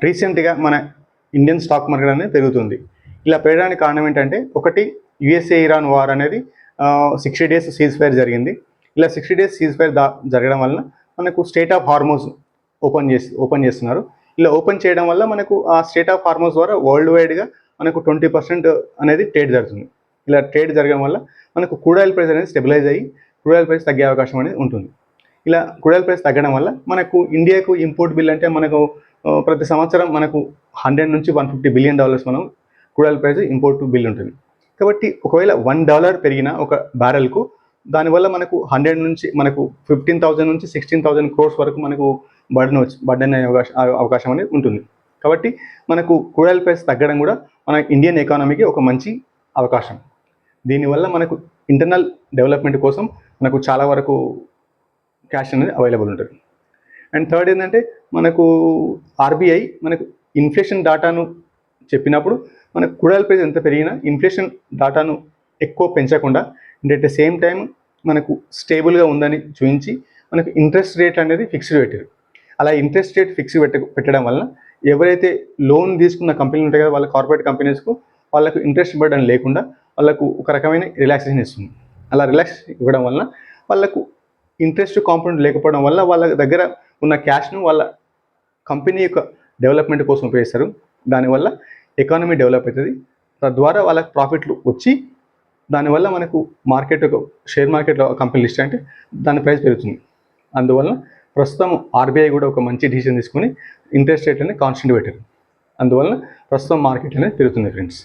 రీసెంట్గా మన Indian stock market అనేది పెరుగుతుంది. ఇలా పెరగడానికి కారణం ఏంటంటే, ఒకటి యుఎస్ఏ ఇరాన్ వార్ అనేది 60 days సీజ్ ఫైర్ జరిగింది. ఇలా 60 days సీజ్ ఫైర్ జరగడం వలన మనకు స్టేట్ ఆఫ్ హార్మోజ్ ఓపెన్ చేస్తున్నారు. ఇలా ఓపెన్ చేయడం వల్ల మనకు ఆ స్టేట్ ఆఫ్ హార్మోజ్ ద్వారా వరల్డ్ వైడ్గా మనకు 20% అనేది ట్రేడ్ జరుగుతుంది. ఇలా ట్రేడ్ జరగడం వల్ల మనకు క్రూడ్ ఆయిల్ ప్రైస్ అనేది స్టెబిలైజ్ అయ్యి క్రూడ్ ఆయిల్ ప్రైస్ తగ్గే అవకాశం అనేది ఉంటుంది. ఇలా క్రూడ్ ఆయిల్ ప్రైస్ తగ్గడం వల్ల మనకు ఇండియాకు ఇంపోర్ట్ బిల్ అంటే మనకు ప్రతి సంవత్సరం మనకు $100 నుంచి $150 బిలియన్ మనం crude oil price import bill ఉంటుంది. కాబట్టి ఒకవేళ $1 పెరిగిన ఒక బ్యారెల్కు దానివల్ల మనకు 100 నుంచి మనకు 15,000 నుంచి 16,000 crores వరకు మనకు బర్డెన్ అయ్యే అవకాశం అనేది ఉంటుంది. కాబట్టి మనకు క్రూడ్ ఆయిల్ ప్రైస్ తగ్గడం కూడా మన ఇండియన్ ఎకానమీకి ఒక మంచి అవకాశం. దీనివల్ల మనకు ఇంటర్నల్ డెవలప్మెంట్ కోసం మనకు చాలా వరకు క్యాష్ అనేది అవైలబుల్ ఉంటుంది. అండ్ థర్డ్ ఏంటంటే, మనకు ఆర్బీఐ మనకు ఇన్ఫ్లేషన్ డాటాను చెప్పినప్పుడు మనకు క్రూడ్ ఆయిల్ ప్రైస్ ఎంత పెరిగినా ఇన్ఫ్లేషన్ డాటాను ఎక్కువ పెంచకుండా అంటే అట్ ద సేమ్ టైం మనకు స్టేబుల్గా ఉందని చూపించి మనకు ఇంట్రెస్ట్ రేట్ అనేది ఫిక్స్డ్ పెట్టారు. అలా ఇంట్రెస్ట్ రేట్ ఫిక్స్ పెట్టడం వల్ల ఎవరైతే లోన్ తీసుకున్న కంపెనీలు ఉంటాయి కదా, వాళ్ళ కార్పొరేట్ కంపెనీస్కు వాళ్ళకు ఇంట్రెస్ట్ బర్డెన్ లేకుండా వాళ్ళకు ఒక రకమైన రిలాక్సేషన్ ఇస్తుంది. అలా రిలాక్స్ ఇవ్వడం వల్ల వాళ్ళకు ఇంట్రెస్ట్ కాంపోనెంట్ లేకపోవడం వల్ల వాళ్ళ దగ్గర ఉన్న క్యాష్ను వాళ్ళ కంపెనీ యొక్క డెవలప్మెంట్ కోసం ఉపయోగిస్తారు. దానివల్ల ఎకానమీ డెవలప్ అవుతుంది. తద్వారా వాళ్ళకి ప్రాఫిట్లు వచ్చి దానివల్ల మనకు షేర్ మార్కెట్లో కంపెనీ లిస్ట్ అంటే దాని ప్రైస్ పెరుగుతుంది. అందువల్ల ప్రస్తుతం ఆర్బీఐ కూడా ఒక మంచి డిసిషన్ తీసుకొని ఇంట్రెస్ట్ రేట్ అనేది కాన్స్టెంట్ పెట్టారు. అందువల్ల ప్రస్తుతం మార్కెట్ అనేది పెరుగుతుంది ఫ్రెండ్స్.